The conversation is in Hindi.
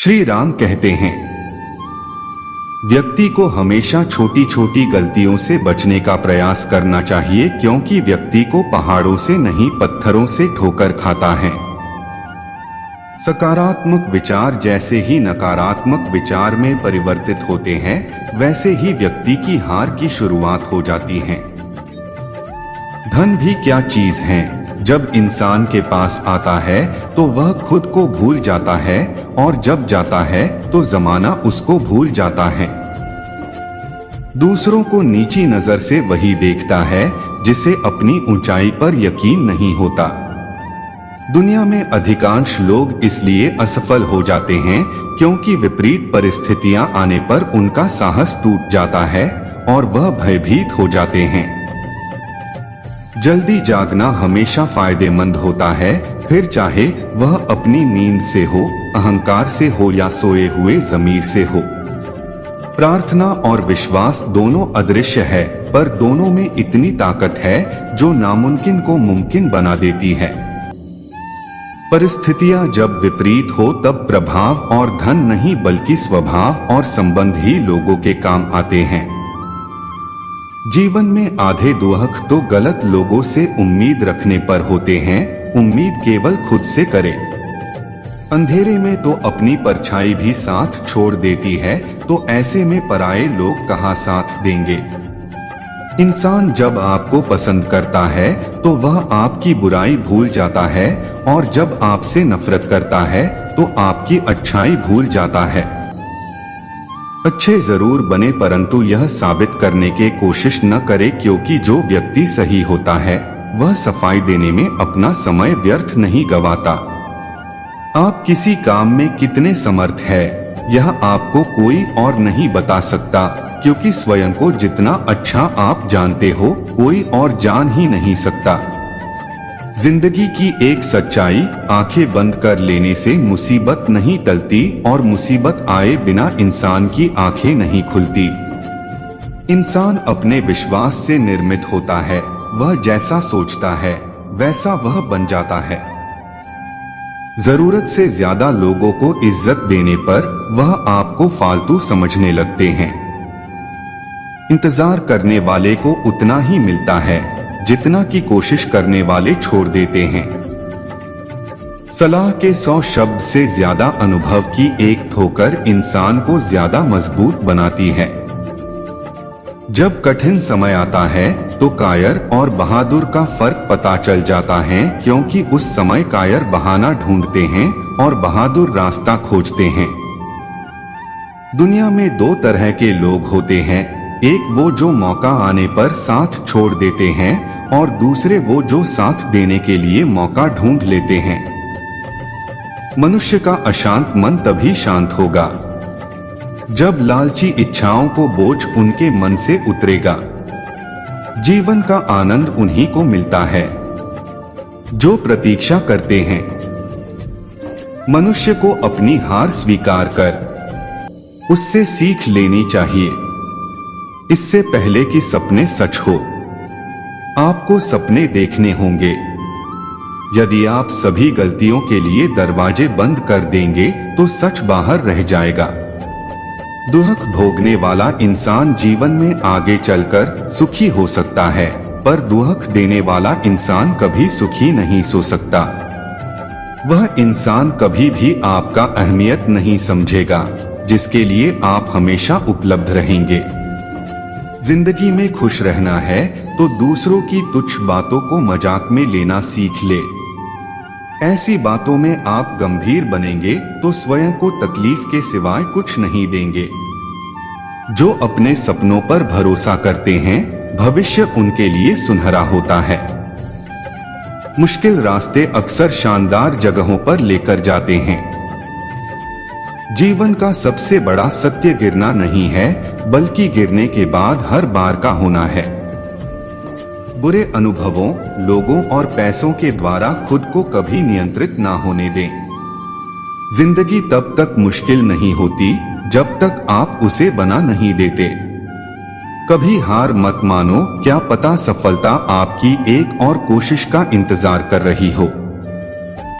श्री राम कहते हैं, व्यक्ति को हमेशा छोटी छोटी गलतियों से बचने का प्रयास करना चाहिए, क्योंकि व्यक्ति को पहाड़ों से नहीं पत्थरों से ठोकर खाता है। सकारात्मक विचार जैसे ही नकारात्मक विचार में परिवर्तित होते हैं, वैसे ही व्यक्ति की हार की शुरुआत हो जाती है। धन भी क्या चीज है, जब इंसान के पास आता है तो वह खुद को भूल जाता है, और जब जाता है तो जमाना उसको भूल जाता है। दूसरों को नीची नजर से वही देखता है जिसे अपनी ऊंचाई पर यकीन नहीं होता। दुनिया में अधिकांश लोग इसलिए असफल हो जाते हैं क्योंकि विपरीत परिस्थितियां आने पर उनका साहस टूट जाता है और वह भयभीत हो जाते हैं। जल्दी जागना हमेशा फायदेमंद होता है, फिर चाहे वह अपनी नींद से हो, अहंकार से हो या सोए हुए ज़मीर से हो। प्रार्थना और विश्वास दोनों अदृश्य है, पर दोनों में इतनी ताकत है जो नामुमकिन को मुमकिन बना देती है। परिस्थितियां जब विपरीत हो तब प्रभाव और धन नहीं बल्कि स्वभाव और संबंध ही लोगों के काम आते हैं। जीवन में आधे दुख तो गलत लोगों से उम्मीद रखने पर होते हैं। उम्मीद केवल खुद से करे। अंधेरे में तो अपनी परछाई भी साथ छोड़ देती है, तो ऐसे में पराये लोग कहाँ साथ देंगे। इंसान जब आपको पसंद करता है तो वह आपकी बुराई भूल जाता है, और जब आपसे नफरत करता है तो आपकी अच्छाई भूल जाता है। अच्छे जरूर बने, परंतु यह साबित करने की कोशिश न करे, क्योंकि जो व्यक्ति सही होता है वह सफाई देने में अपना समय व्यर्थ नहीं गवाता। आप किसी काम में कितने समर्थ है, यह आपको कोई और नहीं बता सकता, क्योंकि स्वयं को जितना अच्छा आप जानते हो कोई और जान ही नहीं सकता। जिंदगी की एक सच्चाई, आंखें बंद कर लेने से मुसीबत नहीं टलती, और मुसीबत आए बिना इंसान की आंखें नहीं खुलती। इंसान अपने विश्वास से निर्मित होता है, वह जैसा सोचता है वैसा वह बन जाता है। जरूरत से ज्यादा लोगों को इज्जत देने पर वह आपको फालतू समझने लगते हैं। इंतजार करने वाले को उतना ही मिलता है जितना की कोशिश करने वाले छोड़ देते हैं। सलाह के 100 शब्द से ज्यादा अनुभव की एक ठोकर इंसान को ज्यादा मजबूत बनाती है। जब कठिन समय आता है तो कायर और बहादुर का फर्क पता चल जाता है, क्योंकि उस समय कायर बहाना ढूंढते हैं और बहादुर रास्ता खोजते हैं। दुनिया में दो तरह के लोग होते हैं, एक वो जो मौका आने पर साथ छोड़ देते हैं, और दूसरे वो जो साथ देने के लिए मौका ढूंढ लेते हैं। मनुष्य का अशांत मन तभी शांत होगा जब लालची इच्छाओं को बोझ उनके मन से उतरेगा। जीवन का आनंद उन्हीं को मिलता है जो प्रतीक्षा करते हैं। मनुष्य को अपनी हार स्वीकार कर उससे सीख लेनी चाहिए, इससे पहले कि सपने सच हो। आपको सपने देखने होंगे। यदि आप सभी गलतियों के लिए दरवाजे बंद कर देंगे तो सच बाहर रह जाएगा। दुख भोगने वाला इंसान जीवन में आगे चलकर सुखी हो सकता है, पर दुख देने वाला इंसान कभी सुखी नहीं हो सकता। वह इंसान कभी भी आपका अहमियत नहीं समझेगा जिसके लिए आप हमेशा उपलब्ध रहेंगे। जिंदगी में खुश रहना है तो दूसरों की तुच्छ बातों को मजाक में लेना सीख ले। ऐसी बातों में आप गंभीर बनेंगे तो स्वयं को तकलीफ के सिवाय कुछ नहीं देंगे। जो अपने सपनों पर भरोसा करते हैं, भविष्य उनके लिए सुनहरा होता है। मुश्किल रास्ते अक्सर शानदार जगहों पर लेकर जाते हैं। जीवन का सबसे बड़ा सत्य गिरना नहीं है, बल्कि गिरने के बाद हर बार का होना है। बुरे अनुभवों, लोगों और पैसों के द्वारा खुद को कभी नियंत्रित ना होने दें। जिंदगी तब तक मुश्किल नहीं होती जब तक आप उसे बना नहीं देते। कभी हार मत मानो, क्या पता सफलता आपकी एक और कोशिश का इंतजार कर रही हो।